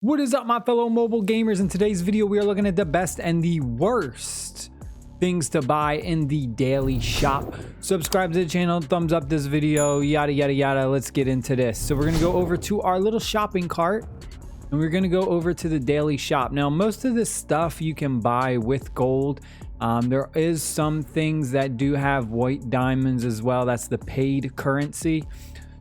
What is up, my fellow mobile gamers? In today's video, we are looking at the best and the worst things to buy in the daily shop. Subscribe to the channel, thumbs up this video, yada yada yada. Let's get into this. So we're gonna go over to our little shopping cart and we're gonna go over to the daily shop. Now, most of this stuff you can buy with gold. There is some things that do have white diamonds as well. That's the paid currency.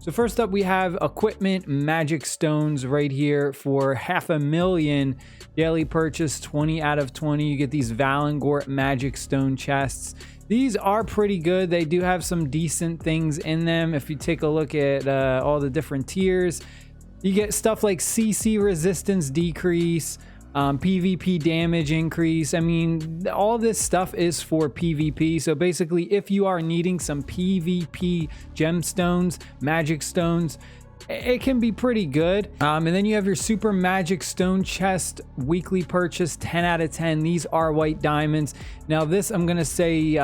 So first up, we have equipment magic stones right here for 500,000 daily purchase, 20 out of 20. You get these Valengort magic stone chests. These are pretty good. They do have some decent things in them. If you take a look at all the different tiers, you get stuff like CC resistance decrease, PvP damage increase. I mean, all this stuff is for PvP. So basically, if you are needing some PvP gemstones, magic stones, it can be pretty good. And then you have your super magic stone chest weekly purchase, 10 out of 10. These are white diamonds. Now this, I'm gonna say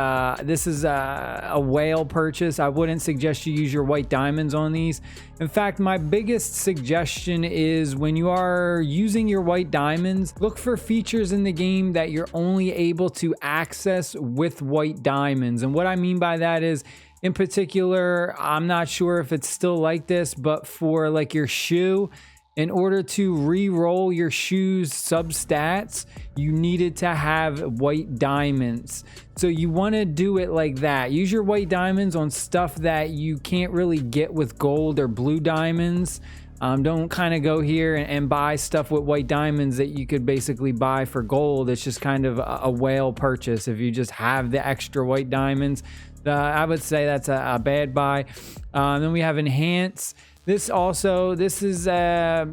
this is a whale purchase. I wouldn't suggest you use your white diamonds on these. In fact, my biggest suggestion is when you are using your white diamonds, look for features in the game that you're only able to access with white diamonds. And what I mean by that is, in particular, I'm not sure if it's still like this, but for like your shoe, in order to re-roll your shoe's substats, you needed to have white diamonds. So you want to do it like that. Use your white diamonds on stuff that you can't really get with gold or blue diamonds. Don't kind of go here and buy stuff with white diamonds that you could basically buy for gold. It's just kind of a whale purchase if you just have the extra white diamonds. I would say that's a bad buy. Then we have enhance. This is a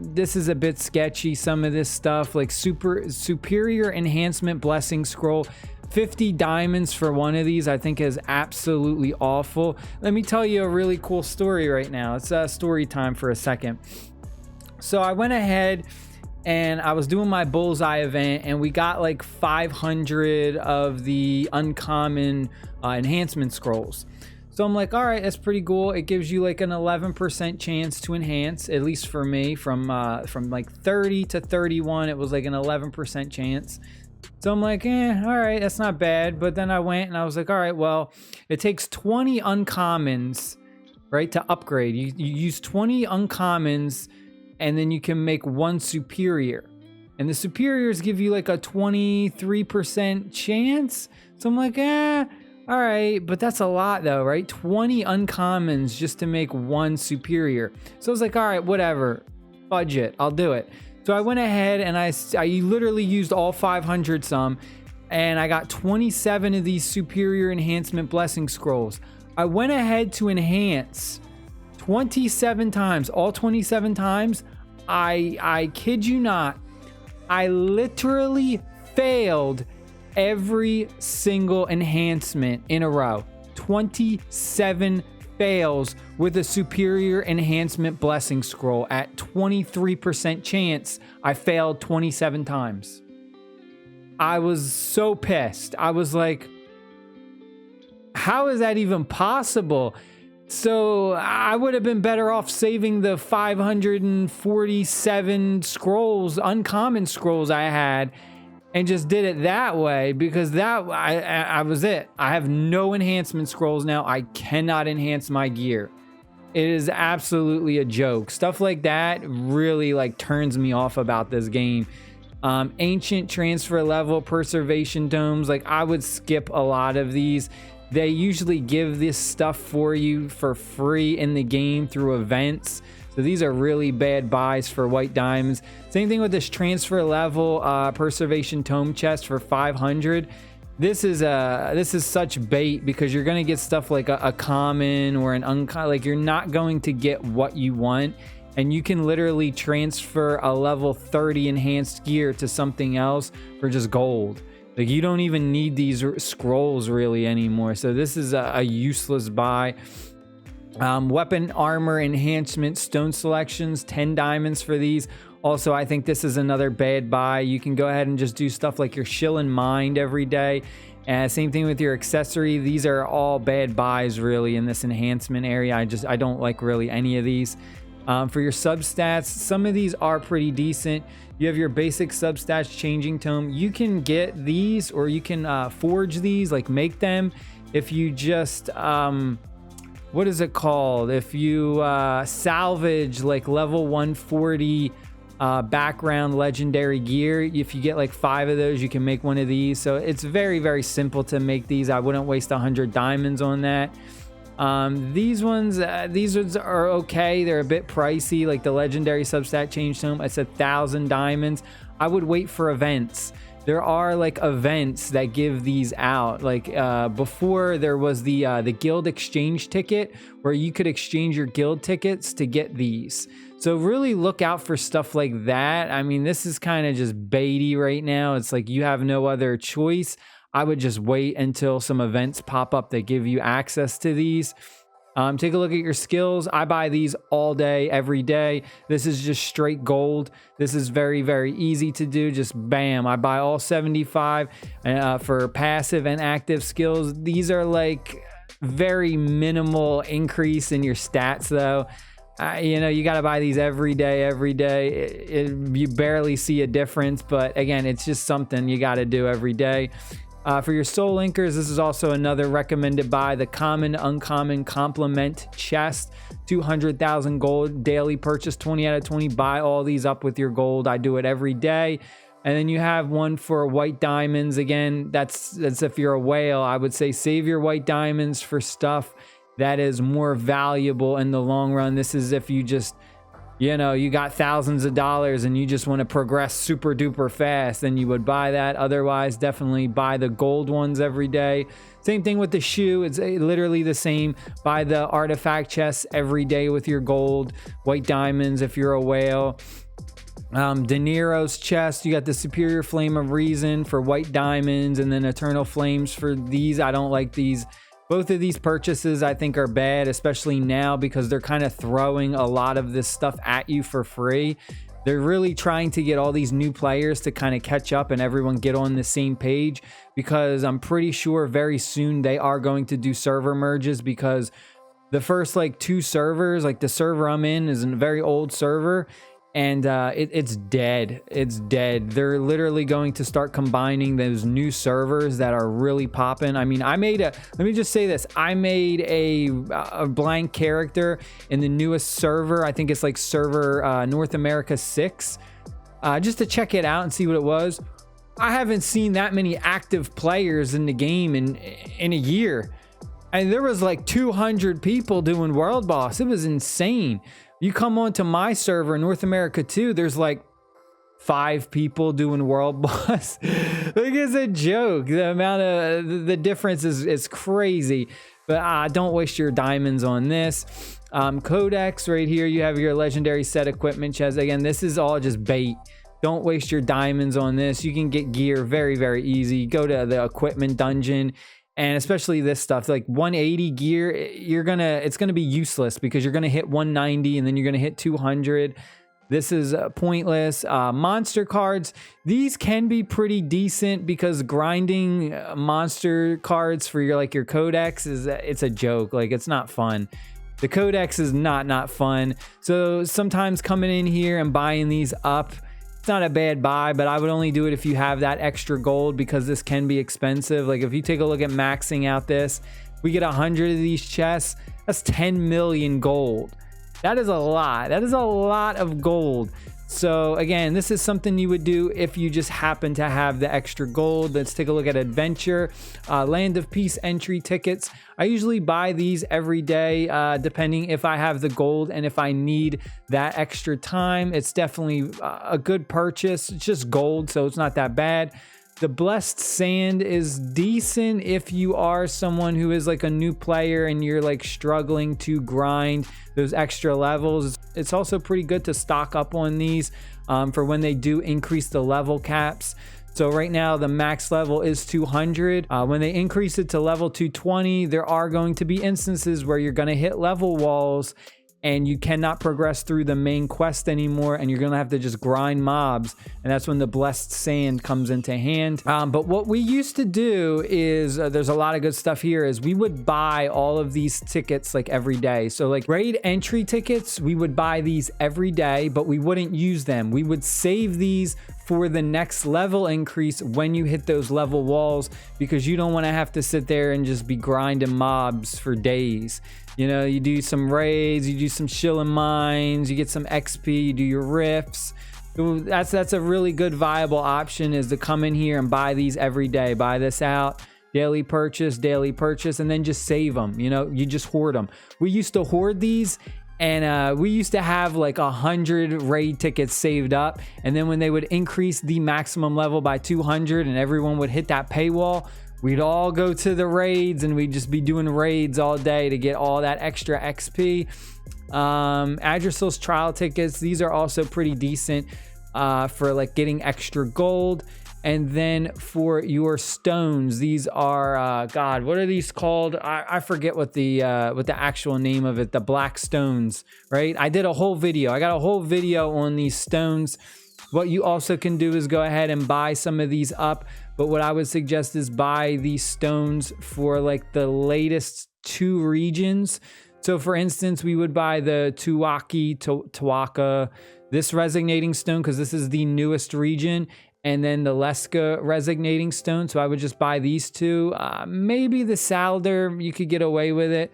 bit sketchy. Some of this stuff like superior enhancement blessing scroll, 50 diamonds for one of these, I think is absolutely awful. Let me tell you a really cool story right now. It's story time for a second. So I went ahead and I was doing my bullseye event and we got like 500 of the uncommon enhancement scrolls. So I'm like, all right, that's pretty cool. It gives you like an 11% chance to enhance, at least for me, from like 30 to 31, it was like an 11% chance. So I'm like, all right, that's not bad. But then I went and I was like, all right, well, it takes 20 uncommons, right, to upgrade. You use 20 uncommons and then you can make one superior. And the superiors give you like a 23% chance. So I'm like, all right, but that's a lot though, right? 20 uncommons just to make one superior. So I was like, all right, whatever, budget, I'll do it. So I went ahead and I literally used all 500 some, and I got 27 of these superior enhancement blessing scrolls. I went ahead to enhance 27 times, all 27 times. I kid you not, I literally failed every single enhancement in a row. 27 fails with a superior enhancement blessing scroll at 23% chance. I failed 27 times. I was so pissed. I was like, how is that even possible? So I would have been better off saving the 547 scrolls, uncommon scrolls I had, and just did it that way, because I was it. I have no enhancement scrolls now. I cannot enhance my gear. It is absolutely a joke. Stuff like that really like turns me off about this game. Ancient transfer level preservation domes, like I would skip a lot of these. They usually give this stuff for you for free in the game through events. So these are really bad buys for white diamonds. Same thing with this transfer level preservation tome chest for 500. This is such bait, because you're gonna get stuff like a common or an uncommon. Like, you're not going to get what you want, and you can literally transfer a level 30 enhanced gear to something else for just gold. Like, you don't even need these scrolls really anymore. So this is a useless buy. Weapon armor enhancement stone selections, 10 diamonds for these. Also, I think this is another bad buy. You can go ahead and just do stuff like your shill and mind every day. Same thing with your accessory. These are all bad buys really in this enhancement area. I don't like really any of these. For your substats, some of these are pretty decent. You have your basic substats changing tome. You can get these, or you can forge these, like make them, if you just what is it called, if you salvage like level 140 background legendary gear. If you get like 5 of those, you can make one of these. So it's very, very simple to make these. I wouldn't waste 100 diamonds on that. These ones are okay. They're a bit pricey. Like the legendary substat change tome, it's 1,000 diamonds. I would wait for events. There are like events that give these out. Like before, there was the guild exchange ticket, where you could exchange your guild tickets to get these. So really look out for stuff like that. I mean, this is kind of just baity right now. It's like you have no other choice. I would just wait until some events pop up that give you access to these. Take a look at your skills. I buy these all day, every day. This is just straight gold. This is very, very easy to do. Just bam, I buy all 75 for passive and active skills. These are like very minimal increase in your stats though. You know, you got to buy these every day, you barely see a difference, but again, it's just something you got to do every day. For your soul linkers, this is also another recommended buy, the common uncommon complement chest, 200,000 gold daily purchase, 20 out of 20. Buy all these up with your gold. I do it every day. And then you have one for white diamonds. Again, that's if you're a whale. I would say save your white diamonds for stuff that is more valuable in the long run. This is if you just, you know, you got thousands of dollars and you just want to progress super duper fast, then you would buy that. Otherwise, definitely buy the gold ones every day. Same thing with the shoe. It's literally the same. Buy the artifact chests every day with your gold. White diamonds if you're a whale. De Niro's chest, you got the superior flame of reason for white diamonds, and then eternal flames for these. I don't like these. Both of these purchases I think are bad, especially now because they're kind of throwing a lot of this stuff at you for free. They're really trying to get all these new players to kind of catch up and everyone get on the same page, because I'm pretty sure very soon they are going to do server merges, because the first like 2 servers, like the server I'm in is a very old server, and it's dead. It's dead. They're literally going to start combining those new servers that are really popping. I mean, let me just say this. I made a blank character in the newest server. I think it's like server North America 6, just to check it out and see what it was. I haven't seen that many active players in the game in a year. And there was like 200 people doing World Boss. It was insane. You come onto my server, North America 2, there's like 5 people doing World Boss. Like, it's a joke. The amount of the difference is crazy. But don't waste your diamonds on this. Codex right here, you have your legendary set equipment chest. Again, this is all just bait. Don't waste your diamonds on this. You can get gear very, very easy. Go to the equipment dungeon. And especially this stuff, like 180 gear, it's gonna be useless, because you're gonna hit 190 and then you're gonna hit 200. This is pointless. Monster cards, these can be pretty decent, because grinding monster cards for your codex it's a joke. Like, it's not fun. The codex is not fun. So sometimes coming in here and buying these up, it's not a bad buy, but I would only do it if you have that extra gold, because this can be expensive. Like, if you take a look at maxing out this, we get 100 of these chests, that's 10 million gold. That is a lot. That is a lot of gold. So again, this is something you would do if you just happen to have the extra gold. Let's take a look at adventure. Land of Peace entry tickets. I usually buy these every day, depending if I have the gold and if I need that extra time. It's definitely a good purchase. It's just gold, so it's not that bad. The Blessed Sand is decent if you are someone who is like a new player and you're like struggling to grind those extra levels. It's also pretty good to stock up on these for when they do increase the level caps. So right now the max level is 200. When they increase it to level 220, there are going to be instances where you're going to hit level walls and you cannot progress through the main quest anymore, and you're gonna have to just grind mobs, and that's when the blessed sand comes into hand. But what we used to do is there's a lot of good stuff here, is we would buy all of these tickets like every day. So like raid entry tickets, we would buy these every day, but we wouldn't use them. We would save these for the next level increase when you hit those level walls, because you don't want to have to sit there and just be grinding mobs for days. You know, you do some raids, you do some shilling mines, you get some XP, you do your rifts. That's a really good viable option, is to come in here and buy these every day. Buy this out, daily purchase, and then just save them. You know, you just hoard them. We used to hoard these, and we used to have like 100 raid tickets saved up, and then when they would increase the maximum level by 200 and everyone would hit that paywall, we'd all go to the raids and we'd just be doing raids all day to get all that extra XP. Adrasil's trial tickets, these are also pretty decent for like getting extra gold. And then for your stones, these are God, what are these called? I forget what the actual name of it. The black stones, right? I did a whole video. I got a whole video on these stones. What you also can do is go ahead and buy some of these up. But what I would suggest is buy these stones for like the latest 2 regions. So for instance, we would buy the Tuwaka, this resonating stone, because this is the newest region, and then the Leska resonating stone. So I would just buy these 2. Maybe the Salder, you could get away with it.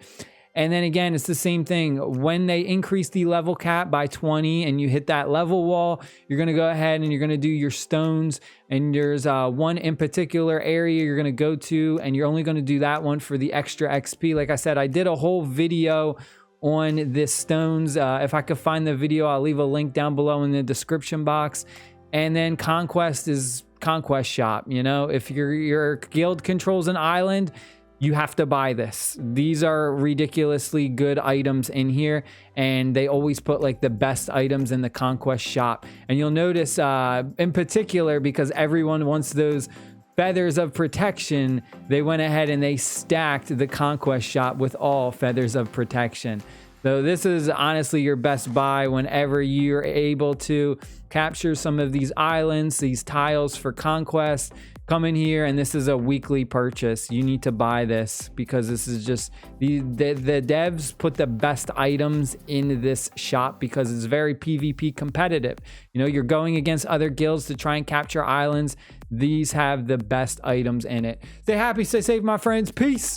And then again, it's the same thing. When they increase the level cap by 20 and you hit that level wall, you're going to go ahead and you're going to do your stones. And there's one in particular area you're going to go to, and you're only going to do that one for the extra XP. Like I said, I did a whole video on this stones. If I could find the video, I'll leave a link down below in the description box. And then Conquest is Conquest Shop. You know, if your guild controls an island, you have to buy this. These are ridiculously good items in here, and they always put like the best items in the Conquest Shop. And you'll notice in particular, because everyone wants those feathers of protection, they went ahead and they stacked the Conquest Shop with all feathers of protection. So this is honestly your best buy whenever you're able to capture some of these islands, these tiles for Conquest. Come in here, and this is a weekly purchase. You need to buy this, because this is just the devs put the best items in this shop, because it's very PvP competitive. You know, you're going against other guilds to try and capture islands. These have the best items in it. Stay happy, stay safe, my friends. Peace.